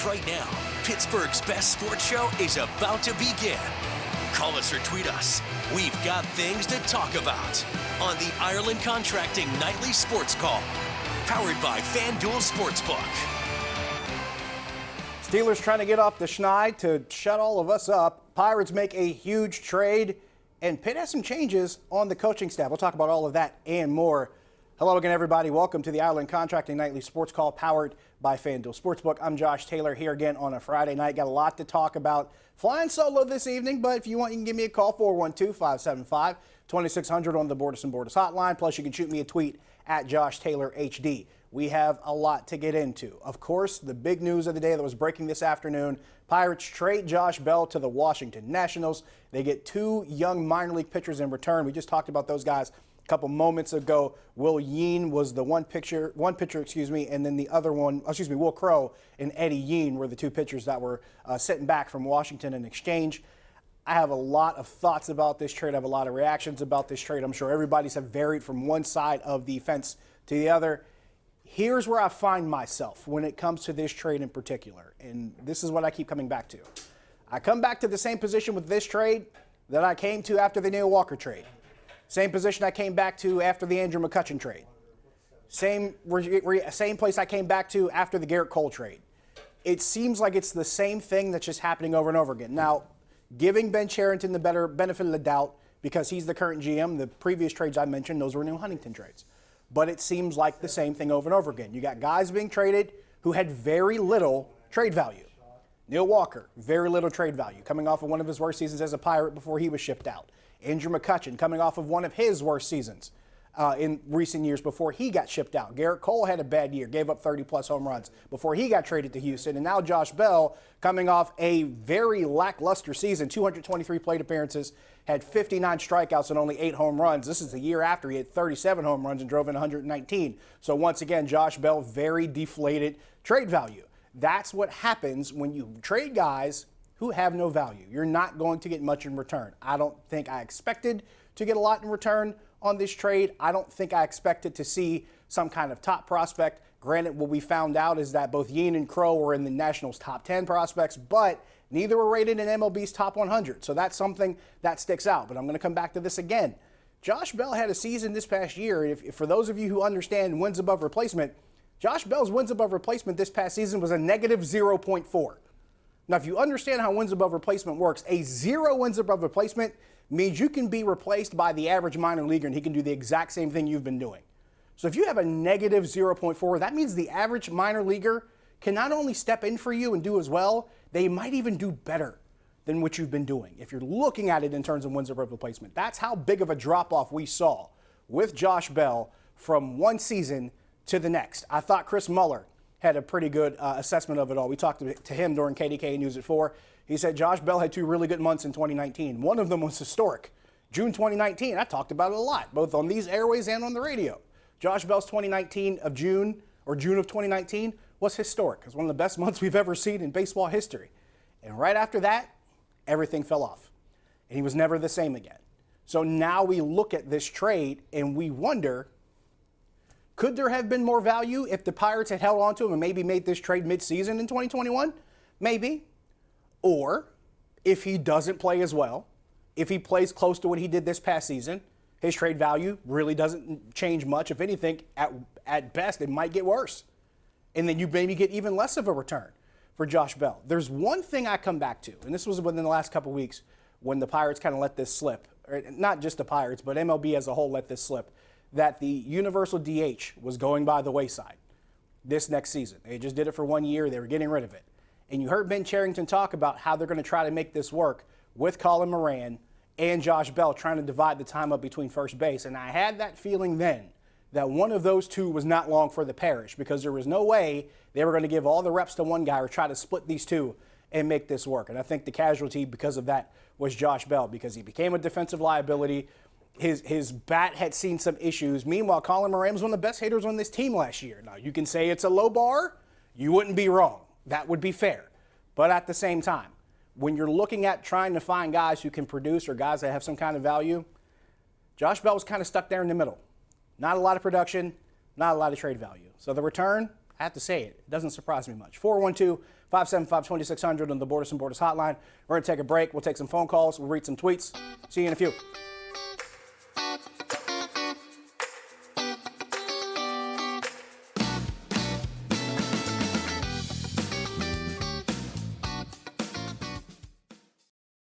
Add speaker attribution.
Speaker 1: Because right now, Pittsburgh's best sports show is about to begin. Call us or tweet us. We've got things to talk about on the Ireland Contracting Nightly Sports Call, powered by FanDuel Sportsbook.
Speaker 2: Steelers trying to get off the schneid to shut all of us up. Pirates make a huge trade, and Pitt has some changes on the coaching staff. We'll talk about all of that and more. Hello again, everybody. Welcome to the Ireland Contracting Nightly Sports Call, powered by FanDuel Sportsbook. I'm Josh Taylor here again on a Friday night. Got a lot to talk about. Flying solo this evening, but if you want, you can give me a call, 412-575-2600 on the Borders and Borders hotline. Plus, you can shoot me a tweet at Josh Taylor HD. We have a lot to get into. Of course, the big news of the day that was breaking this afternoon, Pirates trade Josh Bell to the Washington Nationals. They get two young minor league pitchers in return. We just talked about those guys a couple moments ago. Will Yeen was the one pitcher, and then the other one, Will Crow and Eddie Yeen were the two pitchers that were sitting back from Washington in exchange. I have a lot of thoughts about this trade. I have a lot of reactions about this trade. I'm sure everybody's have varied from one side of the fence to the other. Here's where I find myself when it comes to this trade in particular, and this is what I keep coming back to. I come back to the same position with this trade that I came to after the Neil Walker trade. Same position I came back to after the Andrew McCutchen trade. Same place I came back to after the Garrett Cole trade. It seems like it's the same thing that's just happening over and over again. Now, giving Ben Cherington the better benefit of the doubt because he's the current GM, the previous trades I mentioned, those were New Huntington trades. But it seems like the same thing over and over again. You got guys being traded who had very little trade value. Neil Walker, very little trade value, coming off of one of his worst seasons as a Pirate before he was shipped out. Andrew McCutchen, coming off of one of his worst seasons in recent years before he got shipped out. Garrett Cole had a bad year, gave up 30-plus home runs before he got traded to Houston. And now Josh Bell, coming off a very lackluster season, 223 plate appearances, had 59 strikeouts and only 8 home runs. This is the year after he had 37 home runs and drove in 119. So once again, Josh Bell, very deflated trade value. That's what happens when you trade guys who have no value. You're not going to get much in return. I don't think I expected to get a lot in return on this trade. I don't think I expected to see some kind of top prospect. Granted, what we found out is that both Yeen and Crow were in the Nationals' top 10 prospects, but neither were rated in MLB's top 100. So that's something that sticks out. But I'm going to come back to this again. Josh Bell had a season this past year. If for those of you who understand wins above replacement, Josh Bell's wins above replacement this past season was a negative 0.4. Now, if you understand how wins above replacement works, a 0 wins above replacement means you can be replaced by the average minor leaguer and he can do the exact same thing you've been doing. So if you have a negative 0.4, that means the average minor leaguer can not only step in for you and do as well, they might even do better than what you've been doing if you're looking at it in terms of wins above replacement. That's how big of a drop-off we saw with Josh Bell from one season to the next. I thought Chris Muller had a pretty good assessment of it all. We talked to him during KDKA News at 4. He said Josh Bell had 2 really good months in 2019. One of them was historic. June 2019, I talked about it a lot, both on these airways and on the radio. Josh Bell's June of 2019 was historic. It was one of the best months we've ever seen in baseball history. And right after that, everything fell off. And he was never the same again. So now we look at this trade and we wonder, could there have been more value if the Pirates had held on to him and maybe made this trade midseason in 2021? Maybe. Or if he doesn't play as well, if he plays close to what he did this past season, his trade value really doesn't change much. If anything, at best, it might get worse. And then you maybe get even less of a return for Josh Bell. There's one thing I come back to, and this was within the last couple of weeks when the Pirates kind of let this slip. Or not just the Pirates, but MLB as a whole let this slip, that the universal DH was going by the wayside this next season. They just did it for 1 year. They were getting rid of it. And you heard Ben Cherington talk about how they're going to try to make this work with Colin Moran and Josh Bell trying to divide the time up between first base. And I had that feeling then that one of those two was not long for the parish because there was no way they were going to give all the reps to one guy or try to split these two and make this work. And I think the casualty because of that was Josh Bell because he became a defensive liability. His bat had seen some issues. Meanwhile, Colin Moran was one of the best hitters on this team last year. Now, you can say it's a low bar. You wouldn't be wrong. That would be fair. But at the same time, when you're looking at trying to find guys who can produce or guys that have some kind of value, Josh Bell was kind of stuck there in the middle. Not a lot of production, not a lot of trade value. So the return, I I have to say it. It doesn't surprise me much. 412-575-2600 on the Borders and Borders hotline. We're going to take a break. We'll take some phone calls. We'll read some tweets. See you in a few.